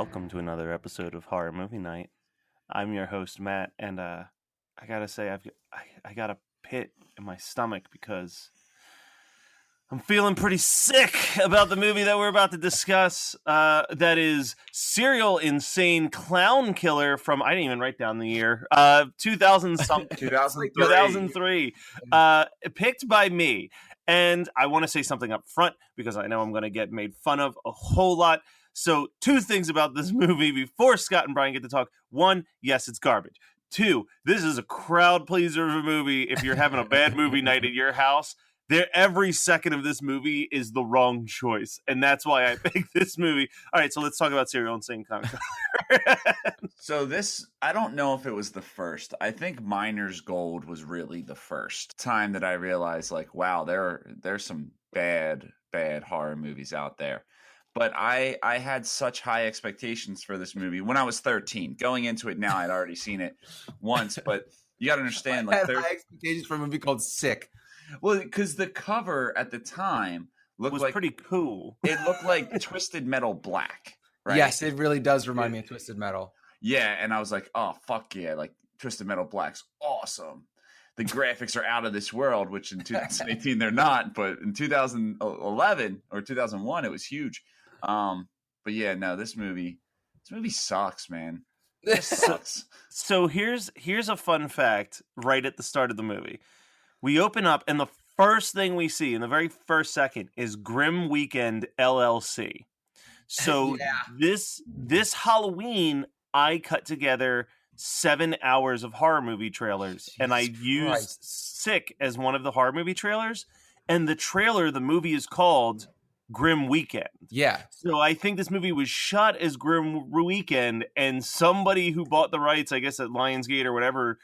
welcome to another episode of Horror Movie Night. I'm your host Matt, and I gotta say I got a pit in my stomach because I'm feeling pretty sick about the movie that we're about to discuss. That is Serial Insane Clown Killer from, I didn't even write down the year, 2000 something. 2003. Picked by me. And I want to say something up front because I know I'm going to get made fun of a whole lot. So 2 things about this movie before Scott and Brian get to talk. 1, yes, it's garbage. 2, this is a crowd pleaser of a movie. If you're having a bad movie night at your house, every second of this movie is the wrong choice, and that's why I picked this movie. All right, so let's talk about Serial Insane Clown Killer. So this, I don't know if it was the first. I think Miner's Gold was really the first time that I realized, like, wow, there's some bad horror movies out there. But I had such high expectations for this movie when I was 13. Going into it now, I'd already seen it once, but you got to understand, I had high expectations for a movie called S.I.C.K. Well, because the cover at the time was like pretty cool. It looked like Twisted Metal Black, right? Yes, it really does remind me of Twisted Metal. Yeah, and I was like, oh, fuck yeah, like Twisted Metal Black's awesome. The graphics are out of this world, which in 2018 they're not, but in 2011 or 2001 it was huge. But yeah, no, this movie sucks, man. It sucks. So here's a fun fact right at the start of the movie. We open up, and the first thing we see in the very first second is Grim Weekend LLC. So this Halloween, I cut together 7 hours of horror movie trailers, and I used S.I.C.K as one of the horror movie trailers. And the movie is called Grim Weekend. Yeah. So I think this movie was shot as Grim Weekend, and somebody who bought the rights, I guess at Lionsgate or whatever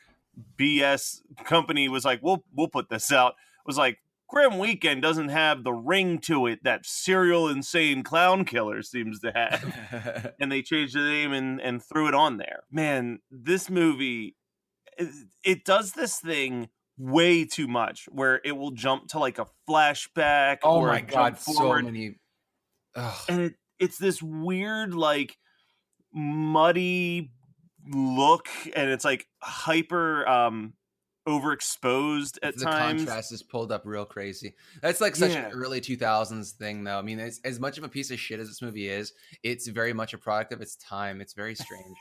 BS company, was like, we'll put this out. Was like, Grim Weekend doesn't have the ring to it that Serial Insane Clown Killer seems to have. And they changed the name and threw it on there. Man, this movie, it does this thing way too much where it will jump to like a flashback. Oh or my God, forward. So many. Ugh. And it's this weird, like, muddy look, and it's like hyper overexposed at times. The contrast is pulled up real crazy. That's like such an early 2000s thing, though. I mean, as much of a piece of shit as this movie is, it's very much a product of its time. It's very strange.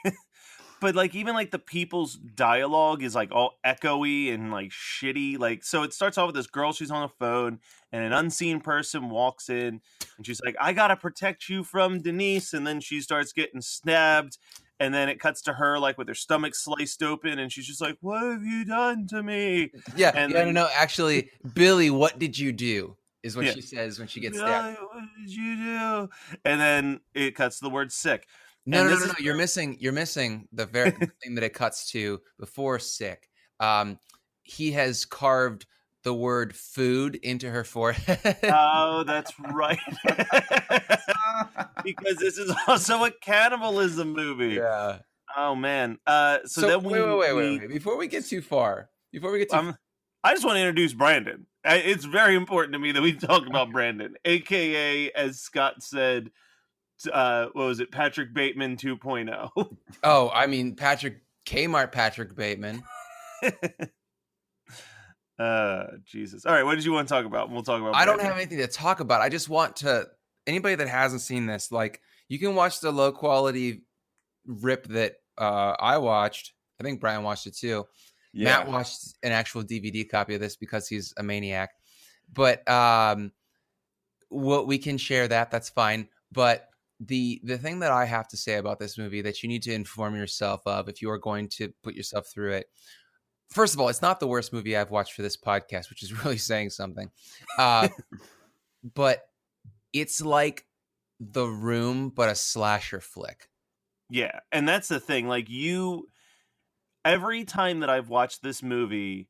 But like, even like the people's dialogue is like all echoey and like shitty. Like, so it starts off with this girl, she's on the phone, and an unseen person walks in, and she's like, I gotta protect you from Denise. And then she starts getting stabbed. And then it cuts to her like with her stomach sliced open, and she's just like, what have you done to me? Yeah, and no, actually, Billy, what did you do? Is what she says when she gets stabbed. What did you do? And then it cuts to the word sick. No. You're missing the very thing that it cuts to before S.I.C.K. He has carved the word food into her forehead. Oh, that's right. Because this is also a cannibalism movie. Yeah. Oh man. So then wait. Before we get too far, I just want to introduce Brandon. It's very important to me that we talk about Brandon, aka, as Scott said, what was it, Patrick Bateman 2.0. Oh, I mean Patrick Bateman. Jesus. All right, what did you want to talk about? We'll talk about Brandon. I don't have anything to talk about. I just want to, anybody that hasn't seen this, like, you can watch the low quality rip that I watched. I think Brian watched it too. Yeah. Matt watched an actual DVD copy of this because he's a maniac. But what we can share that's fine. But the thing that I have to say about this movie that you need to inform yourself of if you are going to put yourself through it. First of all, it's not the worst movie I've watched for this podcast, which is really saying something. But it's like The Room, but a slasher flick. Yeah, and that's the thing. Like, every time that I've watched this movie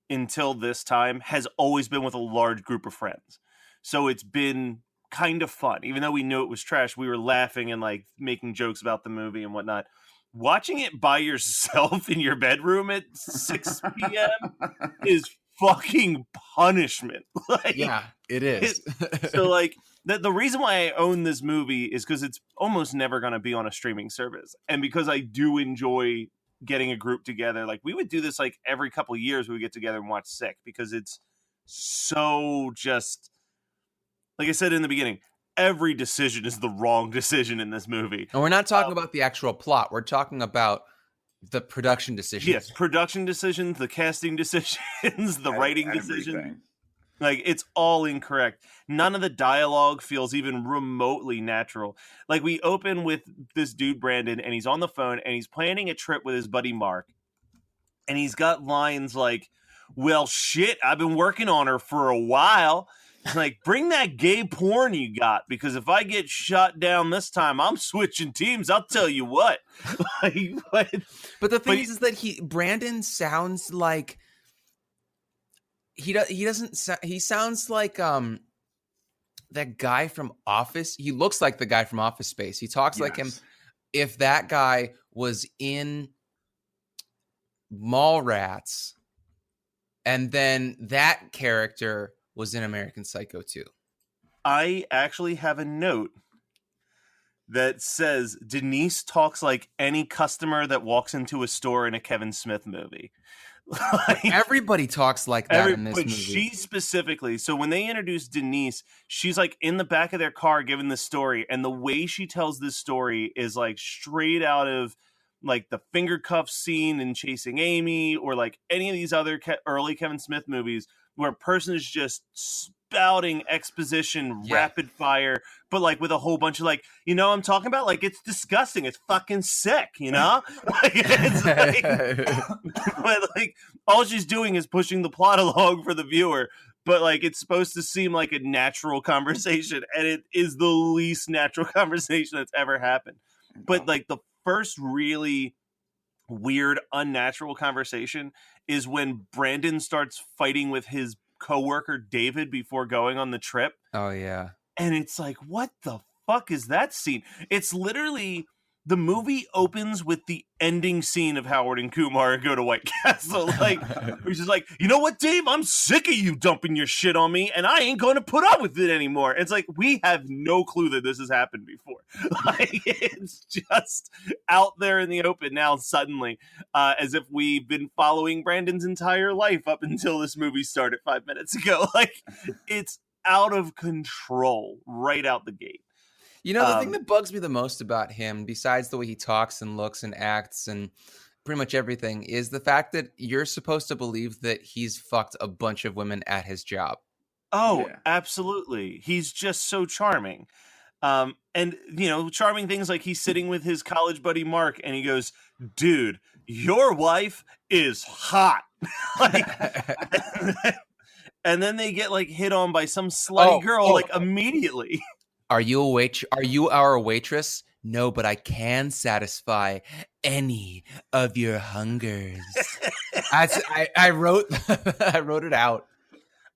until this time has always been with a large group of friends. So it's been kind of fun. Even though we knew it was trash, we were laughing and like making jokes about the movie and whatnot. Watching it by yourself in your bedroom at 6 p.m. is fucking punishment. Like, yeah, it is. So like, the reason why I own this movie is because it's almost never going to be on a streaming service, and because I do enjoy getting a group together. Like we would do this like every couple of years. We would get together and watch S.I.C.K because it's so just like I said in the beginning. Every decision is the wrong decision in this movie. And we're not talking about the actual plot. We're talking about the production decisions. Yes, production decisions, the casting decisions, the writing decisions. Like, it's all incorrect. None of the dialogue feels even remotely natural. Like, we open with this dude, Brandon, and he's on the phone, and he's planning a trip with his buddy, Mark. And he's got lines like, well, shit, I've been working on her for a while. He's like, bring that gay porn you got, because if I get shot down this time, I'm switching teams. I'll tell you what. But the thing is that Brandon sounds like... He sounds like that guy from Office. He looks like the guy from Office Space. He talks like him. If that guy was in Mallrats, and then that character was in American Psycho 2. I actually have a note that says Denise talks like any customer that walks into a store in a Kevin Smith movie. Like, everybody talks like that in this movie. She specifically. So when they introduce Denise, she's like in the back of their car giving the story, and the way she tells this story is like straight out of like the finger cuff scene in Chasing Amy, or like any of these other early Kevin Smith movies where a person is just spouting exposition, rapid fire, but like with a whole bunch of like, I'm talking about, like, it's disgusting, it's fucking sick, like, it's like, but like all she's doing is pushing the plot along for the viewer, but like it's supposed to seem like a natural conversation, and it is the least natural conversation that's ever happened. But like the first really weird, unnatural conversation is when Brandon starts fighting with his coworker David before going on the trip. Oh yeah. And it's like, what the fuck is that scene? It's literally, the movie opens with the ending scene of Howard and Kumar go to White Castle. Like, which is like, you know what, Dave? I'm sick of you dumping your shit on me, and I ain't going to put up with it anymore. It's like, we have no clue that this has happened before. Like, it's just out there in the open now suddenly, as if we've been following Brandon's entire life up until this movie started 5 minutes ago. Like, it's out of control right out the gate. The thing that bugs me the most about him, besides the way he talks and looks and acts and pretty much everything, is the fact that you're supposed to believe that he's fucked a bunch of women at his job. Oh, yeah. Absolutely. He's just so charming. And, charming things like he's sitting with his college buddy Mark, and he goes, dude, your wife is hot. Like, and then they get like hit on by some slutty girl immediately. Are you our waitress? No, but I can satisfy any of your hungers. I wrote it out.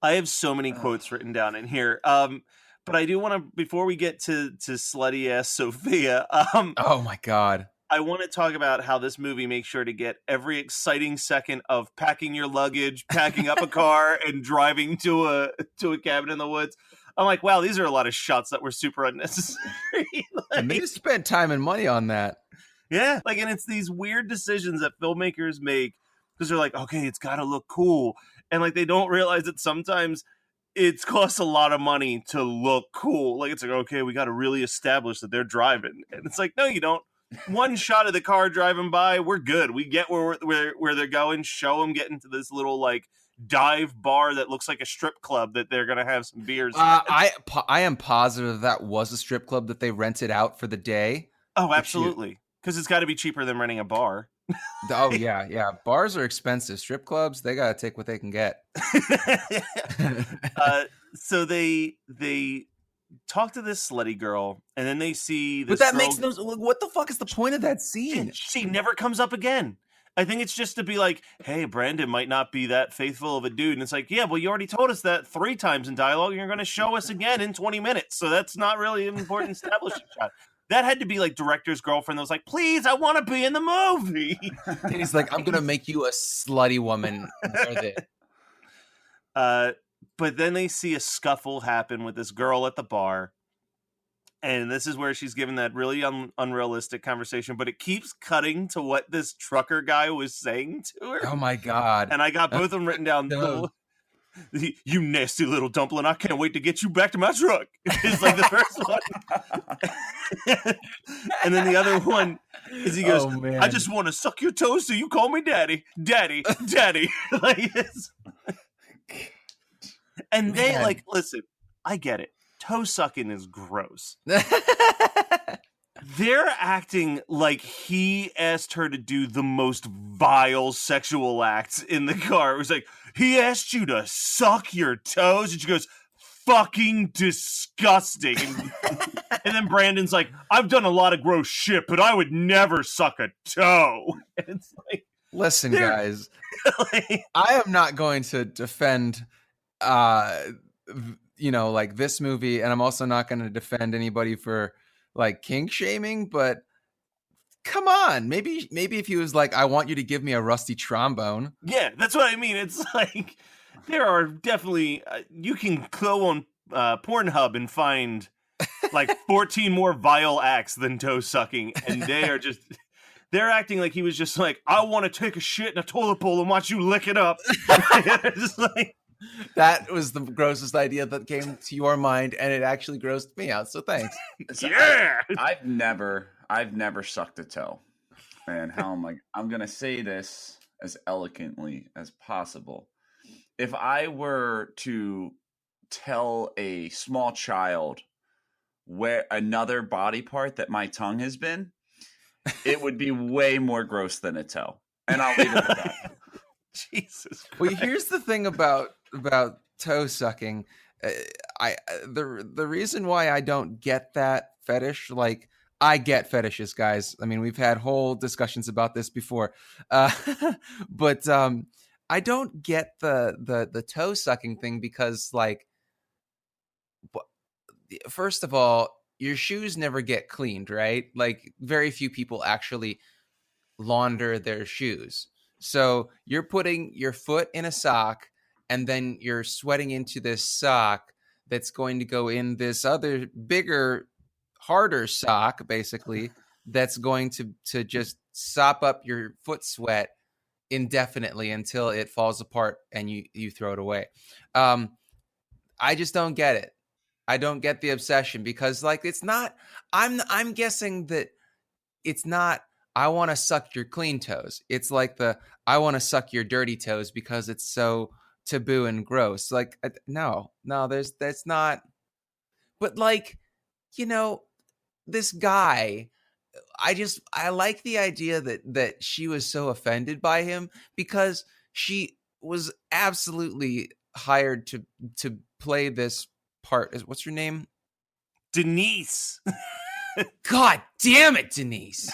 I have so many quotes written down in here. But I do want to, before we get to slutty ass Sophia, oh my God, I want to talk about how this movie makes sure to get every exciting second of packing your luggage, packing up a car, and driving to a cabin in the woods. I'm like, wow, these are a lot of shots that were super unnecessary. And they spent time and money on that. Yeah, like, and it's these weird decisions that filmmakers make because they're like, okay, it's got to look cool, and like they don't realize that sometimes it costs a lot of money to look cool. Like, it's like, okay, we got to really establish that they're driving, and it's like, no, you don't. One shot of the car driving by, we're good. We get where they're going. Show them getting to this little like dive bar that looks like a strip club that they're gonna have some beers. I am positive that was a strip club that they rented out for the day. Oh, absolutely, because it's got to be cheaper than renting a bar. Oh yeah. Bars are expensive. Strip clubs, they gotta take what they can get. So they talk to this slutty girl, and then they see this. But that makes no. What the fuck is the point of that scene? She never comes up again. I think it's just to be like, hey, Brandon might not be that faithful of a dude. And it's like, yeah, well, you already told us that 3 times in dialogue, and you're going to show us again in 20 minutes. So that's not really an important establishing shot. That had to be like director's girlfriend that was like, please, I want to be in the movie. And he's like, I'm going to make you a slutty woman. But then they see a scuffle happen with this girl at the bar. And this is where she's given that really unrealistic conversation, but it keeps cutting to what this trucker guy was saying to her. Oh my God. And I got both of them written down. No. You nasty little dumpling, I can't wait to get you back to my truck. It's like the first one. And then the other one is he goes, I just want to suck your toes so you call me daddy. Daddy. Daddy. Like, and they like, listen, I get it. Toe sucking is gross. They're acting like he asked her to do the most vile sexual acts in the car. It was like, he asked you to suck your toes? And she goes, fucking disgusting. And then Brandon's like, I've done a lot of gross shit, but I would never suck a toe. And it's like, listen, guys, like, I am not going to defend, like this movie, and I'm also not going to defend anybody for like kink shaming, but come on, maybe if he was like, I want you to give me a rusty trombone. Yeah, that's what I mean. It's like, there are definitely, you can go on Pornhub and find like 14 more vile acts than toe sucking, and they're acting like he was just like, I want to take a shit in a toilet bowl and watch you lick it up. Just like, that was the grossest idea that came to your mind, and it actually grossed me out. So thanks. Yeah, I've never sucked a toe, and I'm gonna say this as eloquently as possible. If I were to tell a small child where another body part that my tongue has been, it would be way more gross than a toe, and I'll leave it at that. Jesus Christ. Well, here's the thing about toe sucking. The reason why I don't get that fetish, like, I get fetishes, guys. I mean, we've had whole discussions about this before, but I don't get the toe sucking thing because, like, first of all, your shoes never get cleaned, right? Like, very few people actually launder their shoes. So you're putting your foot in a sock, and then you're sweating into this sock that's going to go in this other bigger, harder sock, basically, that's going to just sop up your foot sweat indefinitely until it falls apart and you throw it away. I just don't get it. I don't get the obsession because, like, it's not, I'm guessing that it's not, I want to suck your clean toes. It's like I want to suck your dirty toes because it's so taboo and gross. Like, no, that's not. But, like, this guy, I like the idea that she was so offended by him because she was absolutely hired to play this part. What's her name? Denise. God damn it, Denise.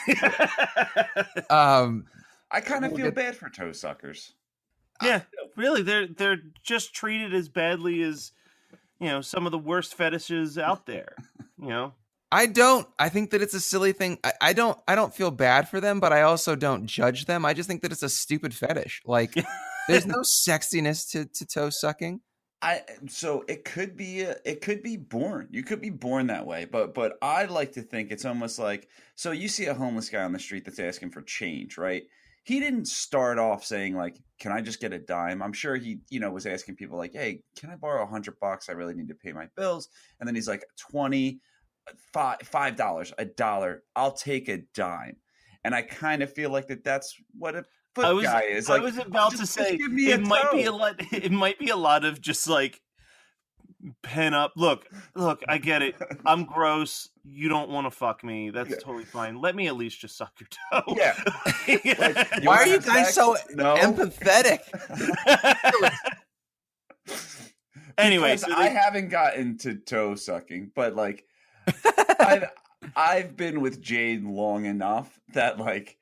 I kind of feel bad for toe suckers. Yeah, really, they're just treated as badly as, some of the worst fetishes out there. I think that it's a silly thing. I don't feel bad for them, but I also don't judge them. I just think that it's a stupid fetish. Like, there's no sexiness to toe sucking. So it could be born. You could be born that way, but I like to think it's almost like, so you see a homeless guy on the street that's asking for change, right? He didn't start off saying, like, can I just get a dime? I'm sure he, was asking people like, hey, can I borrow $100? I really need to pay my bills. And then he's like, $20, $5, $1, I'll take a dime. And I kind of feel like that's what a foot guy is. Like, I was about to say it might be a lot of just like pen up. Look, I get it. I'm gross. You don't want to fuck me. That's totally fine. Let me at least just suck your toe. Yeah. Like, why are you guys so empathetic? Anyway, I haven't gotten to toe sucking, but like I've been with Jade long enough that, like,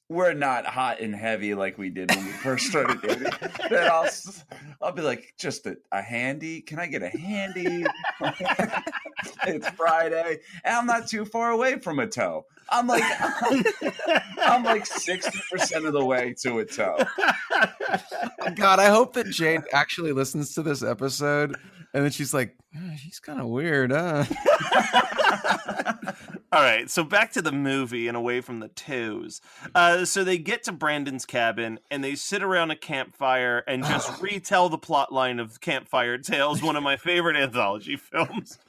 we're not hot and heavy like we did when we first started dating. Then I'll be like, just a handy. Can I get a handy? It's Friday, and I'm not too far away from a toe. I'm like 60% of the way to a toe. God, I hope that Jade actually listens to this episode, and then she's like, she's kind of weird, huh? All right, so back to the movie and away from the twos. So they get to Brandon's cabin and they sit around a campfire and just retell the plot line of Campfire Tales, one of my favorite anthology films.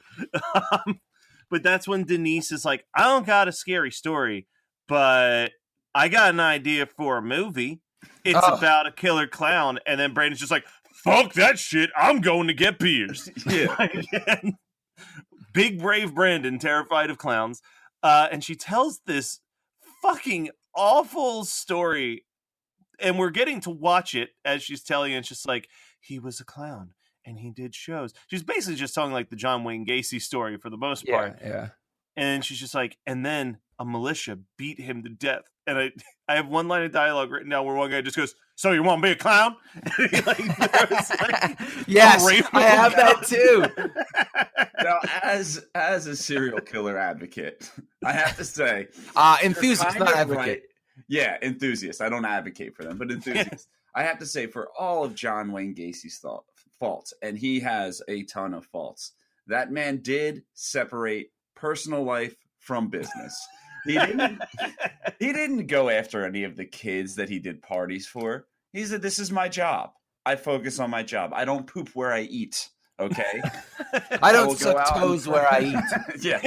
But that's when Denise is like, I don't got a scary story, but I got an idea for a movie. It's about a killer clown. And then Brandon's just like, fuck that shit. I'm going to get pierced. Yeah. Big brave Brandon, terrified of clowns. And she tells this fucking awful story. And we're getting to watch it as she's telling it. It's just like, he was a clown and he did shows. She's basically just telling like the John Wayne Gacy story for the most part. Yeah. And she's just like, and then a militia beat him to death. And I have one line of dialogue written down where one guy just goes, so you want to be a clown? Yes, I have that too. Now, as a serial killer advocate, I have to say, enthusiast, not advocate. Right. Yeah, enthusiast. I don't advocate for them, but enthusiast. I have to say, for all of John Wayne Gacy's faults, and he has a ton of faults, that man did separate personal life from business. He didn't go after any of the kids that he did parties for. He said, this is my job. I focus on my job. I don't poop where I eat. Okay. I don't suck toes where I eat. Yeah.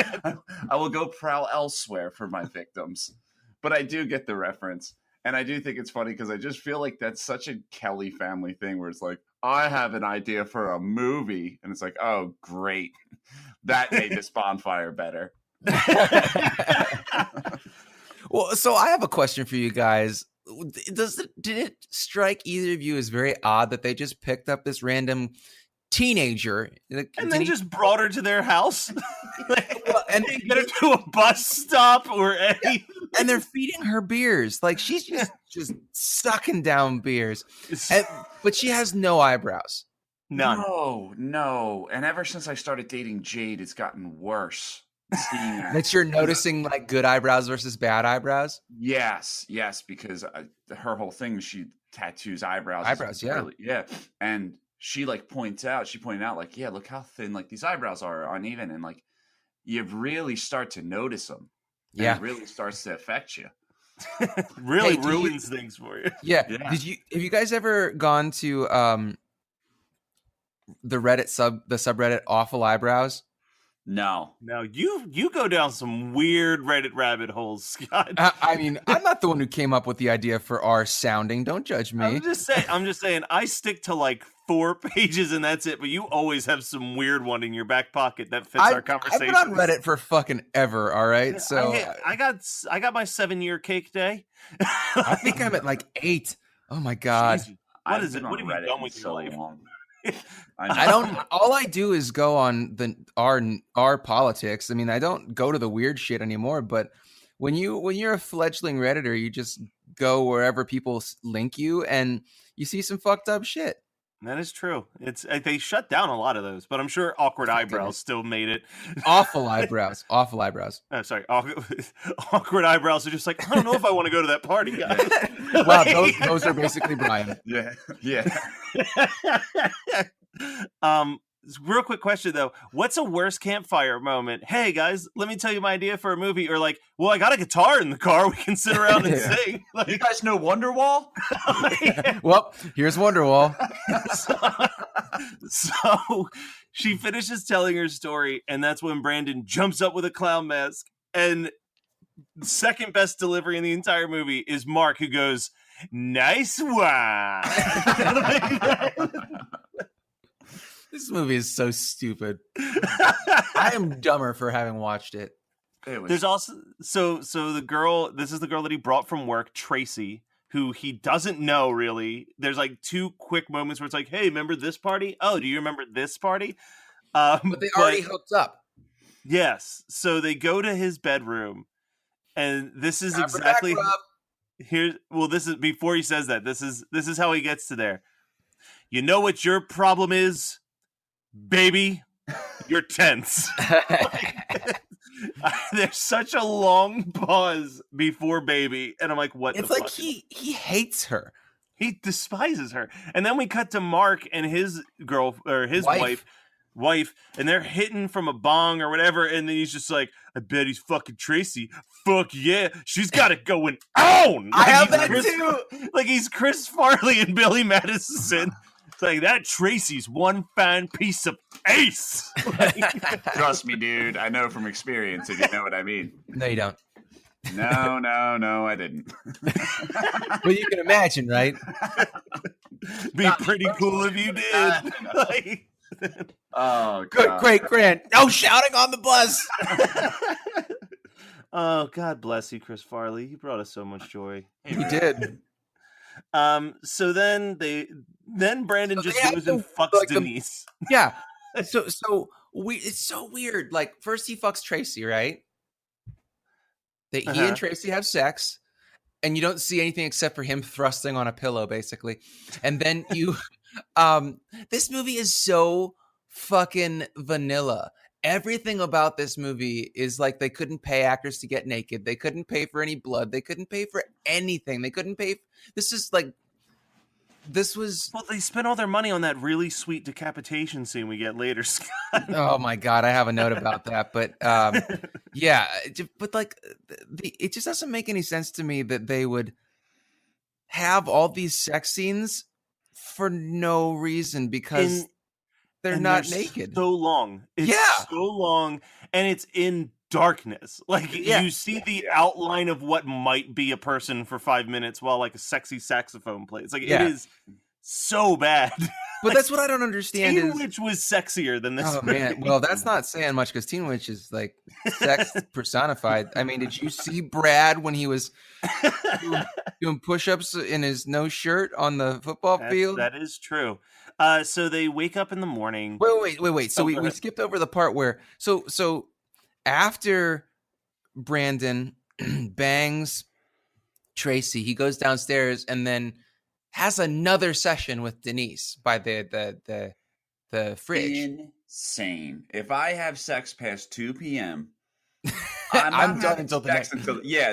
I will go prowl elsewhere for my victims. But I do get the reference. And I do think it's funny because I just feel like that's such a Kelly family thing where it's like, I have an idea for a movie. And it's like, oh, great. That made this bonfire better. Well, so I have a question for you guys. Did it strike either of you as very odd that they just picked up this random teenager and then just brought her to their house and they get her to a bus stop or anything? And they're feeding her beers? Like she's just sucking down beers, but she has no eyebrows. None. No. And ever since I started dating Jade, it's gotten worse. That you're noticing like good eyebrows versus bad eyebrows. Yes, because her whole thing, she tattoos eyebrows. Yeah. Yeah. And she pointed out like, yeah, look how thin like these eyebrows are, uneven, and like you really start to notice them. Yeah, it really starts to affect you. Really ruins things for you. Yeah. Have you guys ever gone to the subreddit Awful Eyebrows? No, you go down some weird Reddit rabbit holes, Scott. I mean, I'm not the one who came up with the idea for our sounding. Don't judge me. I'm just saying. I stick to like 4 pages and that's it. But you always have some weird one in your back pocket that fits our conversation. I've been on Reddit for fucking ever. All right, so I got my 7-year cake day. I think I'm at like 8. Oh my god. Jeez. What is it? What have you done with your life? I don't. All I do is go on our politics. I mean, I don't go to the weird shit anymore. But when you're a fledgling Redditor, you just go wherever people link you, and you see some fucked up shit. That is true. They shut down a lot of those, but I'm sure Awkward Eyebrows still made it. Awful eyebrows. Awful eyebrows. Oh, sorry. Awkward Eyebrows are just like, I don't know if I want to go to that party, guys. Wow, those are basically Brian. Yeah. Real quick question though, what's a worst campfire moment? Hey guys, let me tell you my idea for a movie. Or like, well, I got a guitar in the car, we can sit around and sing. Like, you guys know Wonderwall? Well, here's Wonderwall. So she finishes telling her story, and that's when Brandon jumps up with a clown mask. And second best delivery in the entire movie is Mark, who goes, "Nice one." This movie is so stupid. I am dumber for having watched it. There's also the girl. This is the girl that he brought from work, Tracy, who he doesn't know really. There's like 2 quick moments where it's like, "Hey, remember this party? Oh, do you remember this party?" But they already hooked up. Yes. So they go to his bedroom, and this is exactly here. Well, this is before he says that. This is how he gets to there. You know what your problem is? Baby, you're tense. There's such a long pause before baby, and I'm like, what? It's like he hates her. He despises her. And then we cut to Mark and his girl or his wife wife, and they're hitting from a bong or whatever, and then he's just like, I bet he's fucking Tracy. Fuck yeah, she's got it going on. I have that Chris, too. Like he's Chris Farley and Billy Madison. It's like, that Tracy's one fine piece of ace. Trust me, dude. I know from experience, if you know what I mean. No, you don't. No, I didn't. Well, you can imagine, right? Be pretty cool if you did. Like, Oh, Good, God. great, grand. No shouting on the bus. oh, God bless you, Chris Farley. You brought us so much joy. He did. So then Brandon So just they have goes and to, fucks like, Denise. Yeah. So it's so weird. Like, first he fucks Tracy, right? He and Tracy have sex, and you don't see anything except for him thrusting on a pillow, basically. And then you, this movie is so fucking vanilla. Everything about this movie is like they couldn't pay actors to get naked. They couldn't pay for any blood. They couldn't pay for anything. They couldn't pay. This was. Well, they spent all their money on that really sweet decapitation scene we get later, Scott. Oh my God, I have a note about that. But yeah, but like it just doesn't make any sense to me that they would have all these sex scenes for no reason because they're not naked. So long. It's so long, and it's in darkness. Like you see the outline of what might be a person for 5 minutes while like a sexy saxophone plays. Like it is so bad. But that's what I don't understand. Teen Witch was sexier than this. Oh movie. Man, well that's not saying much because Teen Witch is like sex personified. I mean, did you see Brad when he was doing push-ups in his no shirt on the football field? That is true. So they wake up in the morning. Wait. So we skipped over the part where so after Brandon bangs Tracy, he goes downstairs and then has another session with Denise by the fridge. Insane. If I have sex past 2 p.m., I'm done until the next.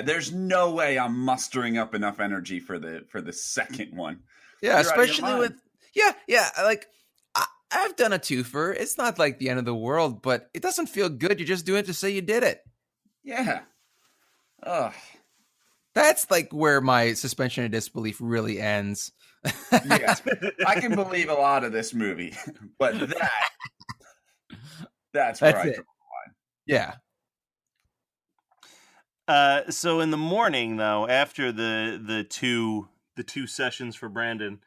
There's no way I'm mustering up enough energy for the second one. Yeah, especially with like I've done a twofer. It's not like the end of the world, but it doesn't feel good. You're just doing it to say you did it. Yeah. Ugh. That's like where my suspension of disbelief really ends. Yeah, I can believe a lot of this movie, but that's where I draw the line. Yeah. So in the morning, though, after the two sessions for Brandon,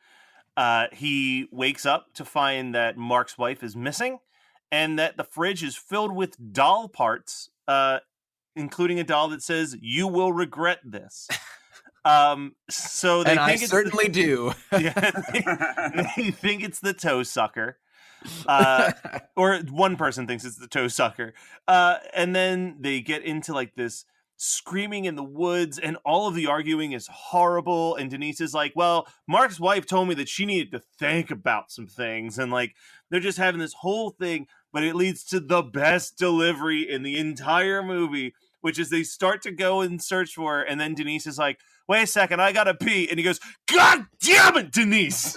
he wakes up to find that Mark's wife is missing, and that the fridge is filled with doll parts, including a doll that says "You will regret this." So they think it's certainly do. Yeah, they think it's the toe sucker, or one person thinks it's the toe sucker, and then they get into like this screaming in the woods, and all of the arguing is horrible. And Denise is like, well, Mark's wife told me that she needed to think about some things, and like they're just having this whole thing, but it leads to the best delivery in the entire movie, which is they start to go and search for her, and then Denise is like, wait a second, I gotta pee. And he goes, God damn it, Denise!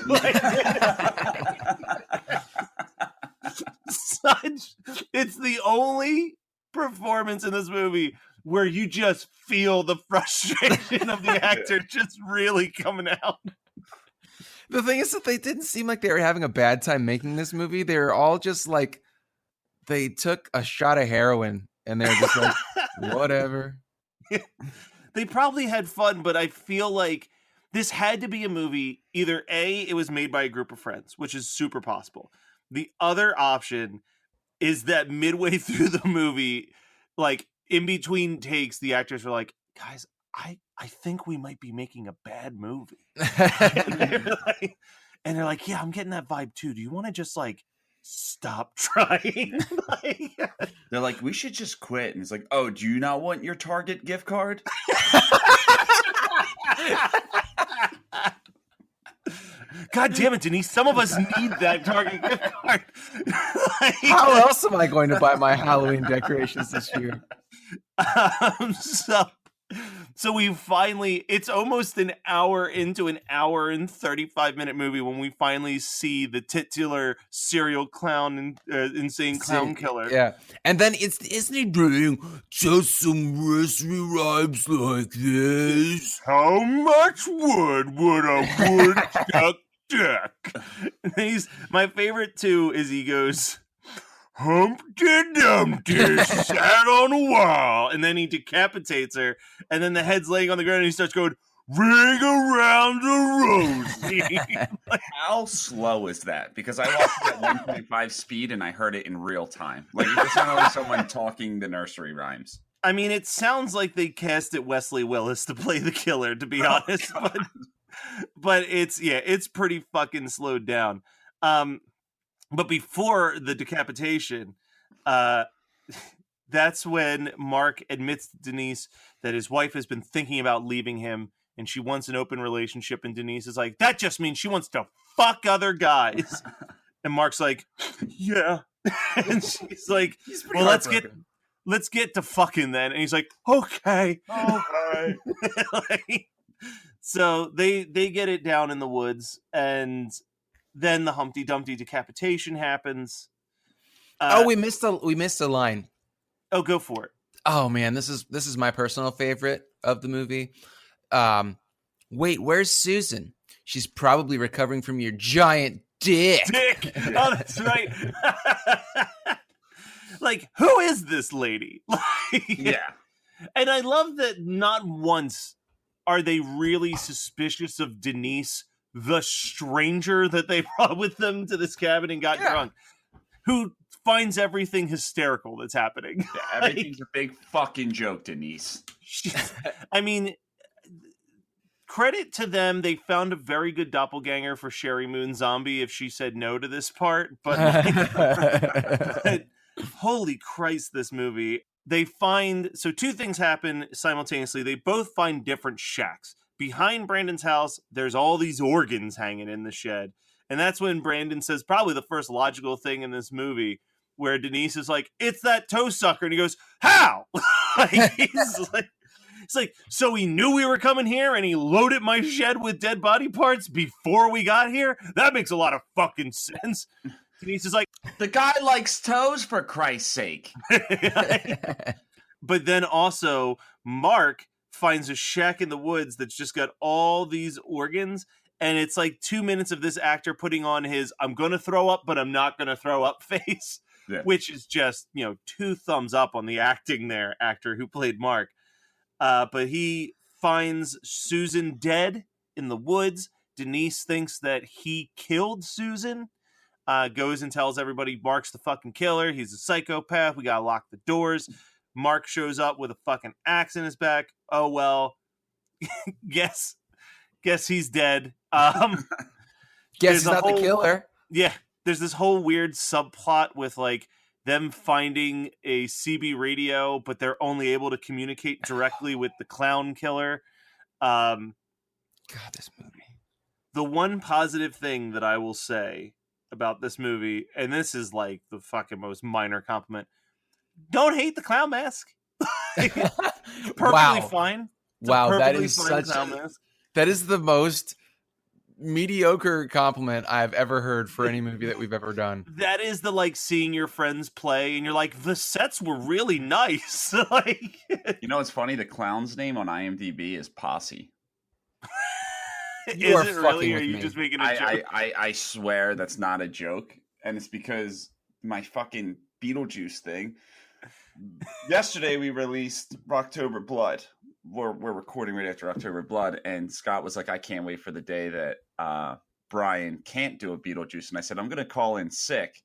It's the only performance in this movie where you just feel the frustration of the actor just really coming out. The thing is that they didn't seem like they were having a bad time making this movie. They were all just like, they took a shot of heroin and they're just like, whatever. They probably had fun, but I feel like this had to be a movie. Either A, it was made by a group of friends, which is super possible. The other option is that midway through the movie, like in between takes, the actors were like, guys, I think we might be making a bad movie. and they're like, yeah, I'm getting that vibe too. Do you want to just like stop trying? They're like, we should just quit. And it's like, oh, do you not want your Target gift card? God damn it, Denise. Some of us need that Target gift card. How else am I going to buy my Halloween decorations this year? So we finally, it's almost an hour into an hour and 35-minute movie when we finally see the titular serial clown and insane clown killer. Yeah. And then isn't he doing just some nursery rhymes like this? How much wood would a woodchuck duck? My favorite too is he goes, Humpty Dumpty sat on a wall, and then he decapitates her, and then the head's laying on the ground, and he starts going, ring around the rosy. How slow is that? Because I watched it at 1.5 speed, and I heard it in real time. Like, it just sounded like someone talking the nursery rhymes. I mean, it sounds like they casted Wesley Willis to play the killer, to be honest, but it's pretty fucking slowed down. But before the decapitation, that's when Mark admits to Denise that his wife has been thinking about leaving him and she wants an open relationship. And Denise is like, that just means she wants to fuck other guys. And Mark's like, yeah. And she's like, well, let's get to fucking then. And he's like, okay. Like, so they get it down in the woods, and then the Humpty Dumpty decapitation happens. We missed a line. Oh, go for it. Oh man, this is my personal favorite of the movie. Wait, where's Susan? She's probably recovering from your giant dick. Oh, that's right. Like, who is this lady? Yeah. And I love that not once are they really suspicious of Denise, the stranger that they brought with them to this cabin and got drunk, who finds everything hysterical that's happening. Yeah, everything's a big fucking joke, Denise. I mean, credit to them. They found a very good doppelganger for Sherry Moon Zombie if she said no to this part. But holy Christ, this movie. So two things happen simultaneously. They both find different shacks. Behind Brandon's house, there's all these organs hanging in the shed. And that's when Brandon says probably the first logical thing in this movie, where Denise is like, it's that toe sucker. And he goes, how? He's like, so he knew we were coming here and he loaded my shed with dead body parts before we got here? That makes a lot of fucking sense. Denise is like, the guy likes toes, for Christ's sake. But then also, Mark finds a shack in the woods that's just got all these organs. And it's like 2 minutes of this actor putting on his I'm going to throw up, but I'm not going to throw up face, which is just, 2 thumbs up on the acting there, actor who played Mark. But he finds Susan dead in the woods. Denise thinks that he killed Susan. Goes and tells everybody Mark's the fucking killer. He's a psychopath. We gotta lock the doors. Mark shows up with a fucking axe in his back. Oh, well. Guess he's dead. Guess he's not the killer. Yeah. There's this whole weird subplot with like them finding a CB radio, but they're only able to communicate directly with the clown killer. God, this movie. The one positive thing that I will say about this movie, and this is like the fucking most minor compliment, don't hate the clown mask. Perfectly fine. Wow, that is that is the most mediocre compliment I've ever heard for any movie that we've ever done. That is the like seeing your friends play and you're like, the sets were really nice. Like, it's funny, the clown's name on IMDb is Posse. Is it really, or are you just making a joke? I swear that's not a joke, and it's because my fucking Beetlejuice thing. Yesterday we released October Blood. We're recording right after October Blood, and Scott was like, I can't wait for the day that Brian can't do a Beetlejuice. And I said, I'm going to call in sick.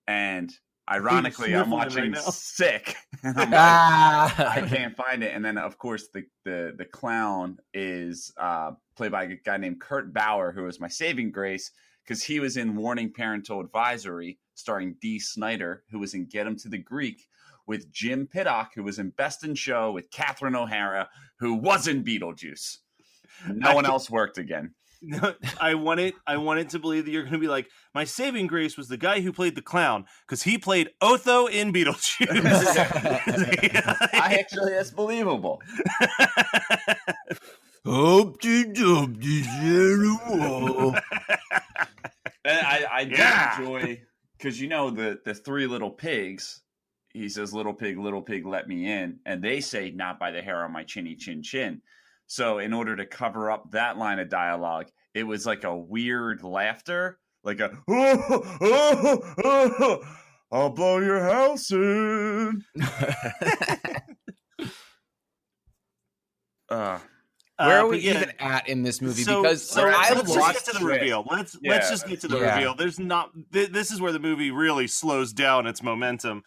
And ironically, I'm watching Sick. And I'm like, I can't find it. And then, of course, the clown is played by a guy named Kurt Bauer, who was my saving grace, because he was in Warning Parental Advisory, starring Dee Snider, who was in Get Him to the Greek, with Jim Piddock, who was in Best in Show with Catherine O'Hara, who was in Beetlejuice. No one else worked again. No, I wanted to believe that you're going to be like, my saving grace was the guy who played the clown because he played Otho in Beetlejuice. That's believable. And I did enjoy, because the three little pigs. He says, little pig, let me in. And they say, not by the hair on my chinny chin chin. So in order to cover up that line of dialogue, it was like a weird laughter, like a, I'll blow your house in. Where are we even at in this movie? Because let's just get to the reveal. Let's just get to the reveal. There's not. This is where the movie really slows down its momentum.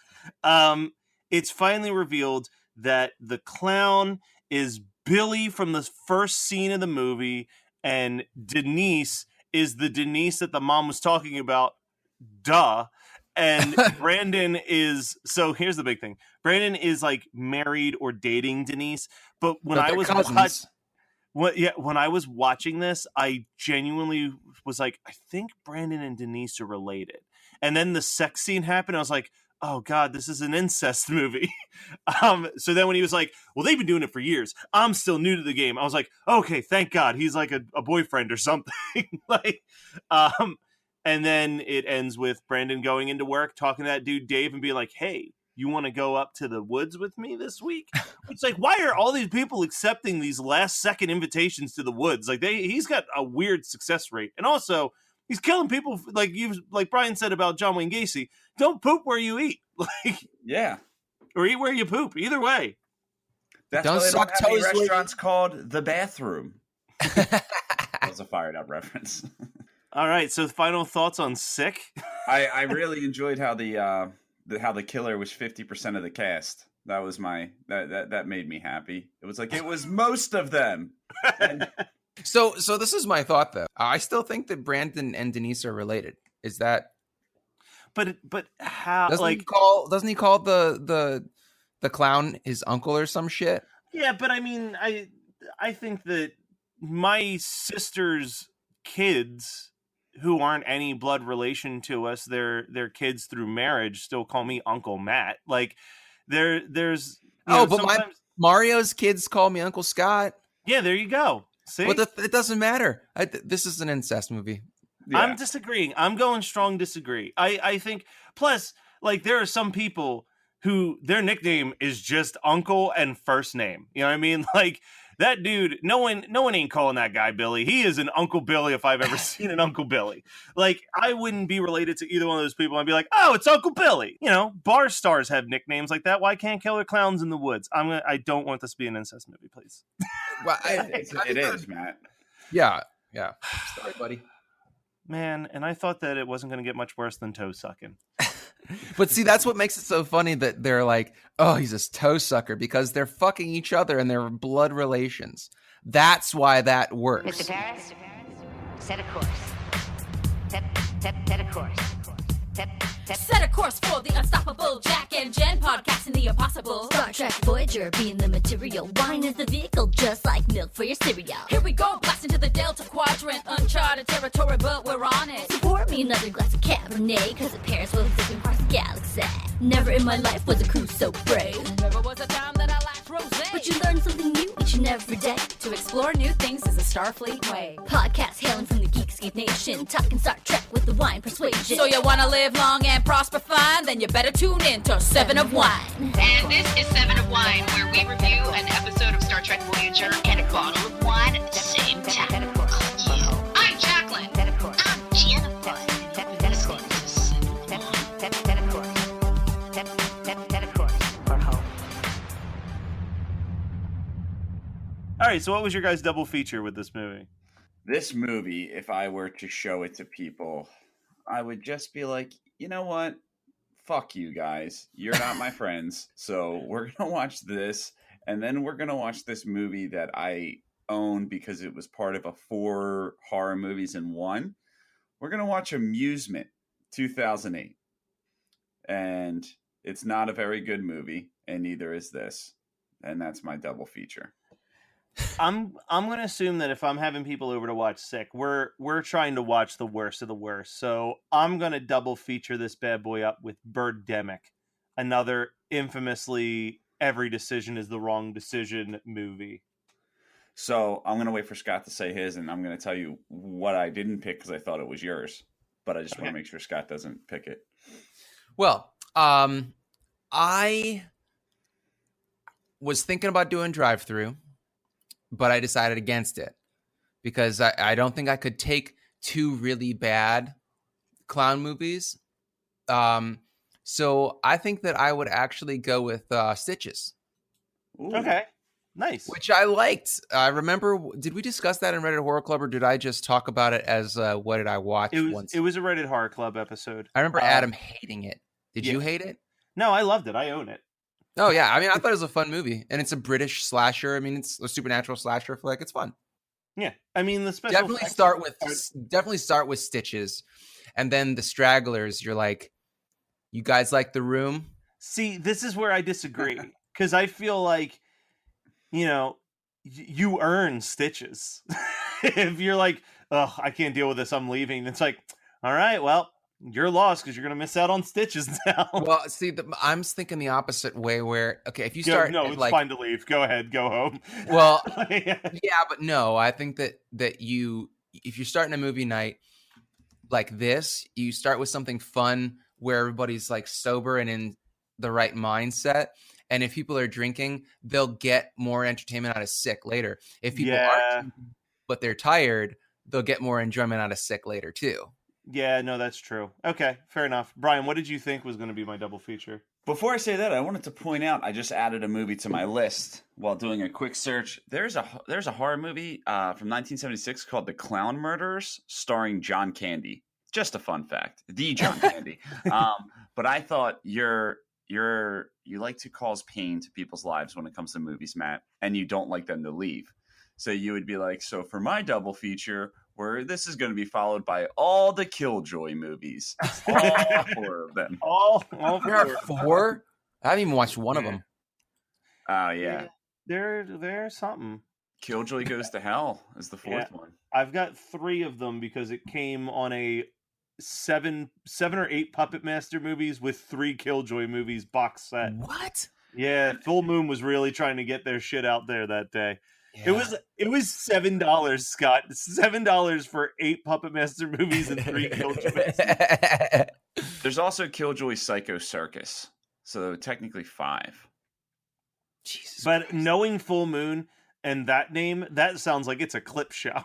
It's finally revealed that the clown is Billy from the first scene of the movie, and Denise is the Denise that the mom was talking about. Duh. And Brandon is, so here's the big thing. Brandon is like married or dating Denise, but when I was when I was watching this, I genuinely was like, I think Brandon and Denise are related. And then the sex scene happened. I was like, oh God, this is an incest movie. So then when he was like, well, they've been doing it for years. I'm still new to the game. I was like, okay, thank God. He's like a boyfriend or something. And then it ends with Brandon going into work, talking to that dude, Dave, and being like, hey, you want to go up to the woods with me this week? It's like, why are all these people accepting these last second invitations to the woods? Like he's got a weird success rate. And also he's killing people like Brian said about John Wayne Gacy. Don't poop where you eat. Or eat where you poop. Either way. That's why they don't have any restaurants called The Bathroom. That was a fired up reference. All right, so final thoughts on S.I.C.K? I really enjoyed how the killer was 50% of the cast. That was that made me happy. It was like it was most of them. So this is my thought though. I still think that Brandon and Denise are related. Is that? But how? Doesn't he call the clown his uncle or some shit? Yeah, but I mean, I think that my sister's kids, who aren't any blood relation to us, they're kids through marriage, still call me Uncle Matt. Like there's but Mario's kids call me Uncle Scott. Yeah, there you go. See, it doesn't matter. This is an incest movie. Yeah. I'm disagreeing. I'm going strong disagree. I think, plus, like, there are some people who their nickname is just Uncle and first name. You know what I mean? Like, that dude, no one ain't calling that guy Billy. He is an Uncle Billy if I've ever seen an Uncle Billy. Like, I wouldn't be related to either one of those people. I'd be like, oh, it's Uncle Billy. You know, bar stars have nicknames like that. Why can't Killer Clowns in the Woods? I don't want this to be an incest movie, please. Well, it is, Matt. Yeah. Sorry, buddy. Man, and I thought that it wasn't going to get much worse than toe sucking. But see, that's what makes it so funny that they're like, oh, he's a toe sucker, because they're fucking each other and they're blood relations. That's why that works. Mr. Paris, set a course. Set a course. Set a course for the unstoppable Jack and Jen podcasting the impossible. Star Trek Voyager being the material. Wine is the vehicle, just like milk for your cereal. Here we go, blast into the Delta Quadrant. Uncharted territory, but we're on it. So pour me another glass of Cabernet, cause it pairs well with different parts of the galaxy. Never in my life was a cruise so brave. Never was a time that I lacked rosé. But you learn something new each and every day. To explore new things is a Starfleet way. Podcast hailing from the Geekscape Nation, talking Star Trek with the wine persuasion. So you wanna live long and prosper fine? Then you better tune in to 7 of Wine. And this is 7 of Wine, where we review an episode of Star Trek Voyager and a bottle of wine at the same time. I'm Jacqueline. I'm Jennifer. All right, so what was your guys' double feature with this movie? This movie, if I were to show it to people, I would just be like, you know what? Fuck you guys. You're not my friends. So we're going to watch this. And then we're going to watch this movie that I own because it was part of a 4 horror movies in one. We're going to watch Amusement 2008. And it's not a very good movie. And neither is this. And that's my double feature. I'm gonna assume that if I'm having people over to watch Sick, we're trying to watch the worst of the worst. So I'm gonna double feature this bad boy up with Birdemic, another infamously every decision is the wrong decision movie. So I'm going to wait for Scott to say his, and I'm going to tell you what I didn't pick because I thought it was yours. But I just want to make sure Scott doesn't pick it. Well, I was thinking about doing drive-through, but I decided against it because I don't think I could take two really bad clown movies. So I think that I would actually go with Stitches. Ooh. Okay, nice. Which I liked. I remember, did we discuss that in Reddit Horror Club, or did I just talk about it as what did I watch once? It was a Reddit Horror Club episode. I remember Adam hating it. Did you hate it? No, I loved it. I own it. Oh, yeah. I mean, I thought it was a fun movie. And it's a British slasher. I mean, it's a supernatural slasher flick. It's fun. Yeah. I mean, the special Definitely start with Stitches. And then the Stragglers, you're like, you guys like The Room? See, this is where I disagree. Because I feel like, you earn Stitches. If you're like, oh, I can't deal with this, I'm leaving. It's like, all right, well, you're lost because you're going to miss out on Stitches now. Well, see, I'm thinking the opposite way where, okay, if you start... No, it's fine to leave. Go ahead. Go home. Well, yeah, but no, I think that if you're starting a movie night like this, you start with something fun where everybody's like sober and in the right mindset. And if people are drinking, they'll get more entertainment out of Sick later. If people aren't drinking, but they're tired, they'll get more enjoyment out of Sick later too. Yeah, no, that's true. Okay, fair enough. Brian, what did you think was going to be my double feature? Before I say that, I wanted to point out I just added a movie to my list while doing a quick search. There's a horror movie from 1976 called The Clown Murderers, starring John Candy. Just a fun fact, the John Candy. But I thought you like to cause pain to people's lives when it comes to movies, Matt, and you don't like them to leave. So you would be like, so for my double feature, where this is going to be followed by all the Killjoy movies, all four of them. There are four. I haven't even watched one of them. Oh yeah, they're something. Killjoy Goes to Hell is the fourth one. I've got 3 of them because it came on a 7 or 8 Puppet Master movies with 3 Killjoy movies box set. What? Yeah, Full Moon was really trying to get their shit out there that day. Yeah. It was $7, Scott. $7 for 8 Puppet Master movies and 3 Killjoys. There's also Killjoy Psycho Circus, so technically 5. Jesus but Christ. Knowing Full Moon and that name, that sounds like it's a clip show.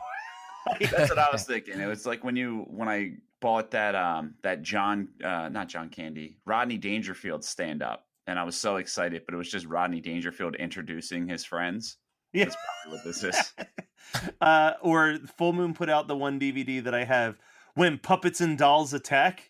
That's what I was thinking. It was like when I bought that not John Candy, Rodney Dangerfield stand up, and I was so excited, but it was just Rodney Dangerfield introducing his friends. Yeah. That's probably what this is. Or Full Moon put out the one DVD that I have, When Puppets and Dolls Attack,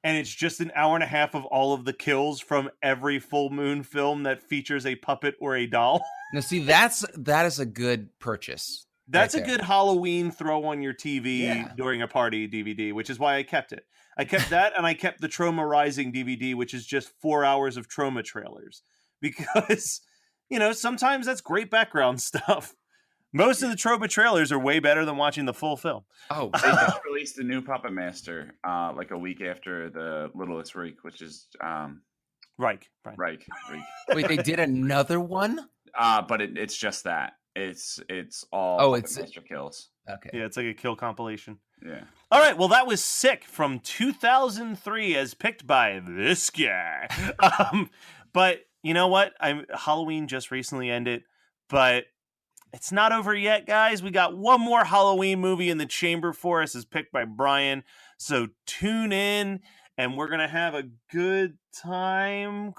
and it's just an hour and a half of all of the kills from every Full Moon film that features a puppet or a doll. Now, see, that is a good purchase. That's a good Halloween throw on your TV during a party DVD, which is why I kept it. I kept that, and I kept the Trauma Rising DVD, which is just 4 hours of trauma trailers. Because, sometimes that's great background stuff. Most of the trauma trailers are way better than watching the full film. Oh, they just released a new Puppet Master like a week after the Littlest Reich, which is Reich. Wait, they did another one? But it's just that. It's all Puppet Master kills. Okay. Yeah, it's like a kill compilation. Yeah. All right, well, that was Sick from 2003 as picked by this guy. But you know what? Halloween just recently ended, but it's not over yet, guys. We got one more Halloween movie in the chamber for us as picked by Brian. So tune in, and we're going to have a good time, ?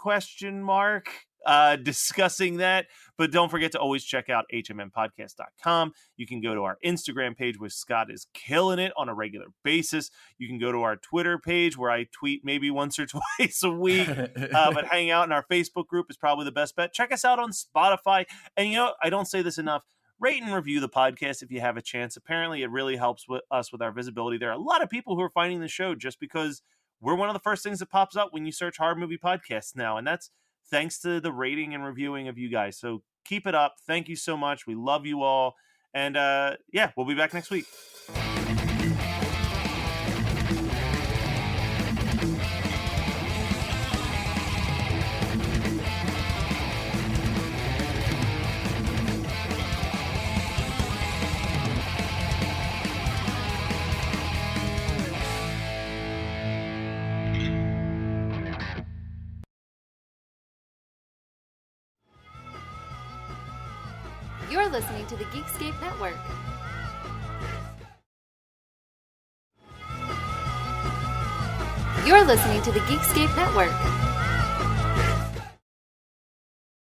Discussing that. But don't forget to always check out hmnpodcast.com. You can go to our Instagram page where Scott is killing it on a regular basis. You can go to our Twitter page where I tweet maybe once or twice a week. But hang out in our Facebook group is probably the best bet. Check us out on Spotify. And I don't say this enough. Rate and review the podcast if you have a chance. Apparently, it really helps us with our visibility. There are a lot of people who are finding the show just because we're one of the first things that pops up when you search horror movie podcasts now. And that's thanks to the rating and reviewing of you guys. So Keep it up. Thank you so much. We love you all. And yeah, we'll be back next week. You're listening to the Geekscape Network. You're listening to the Geekscape Network.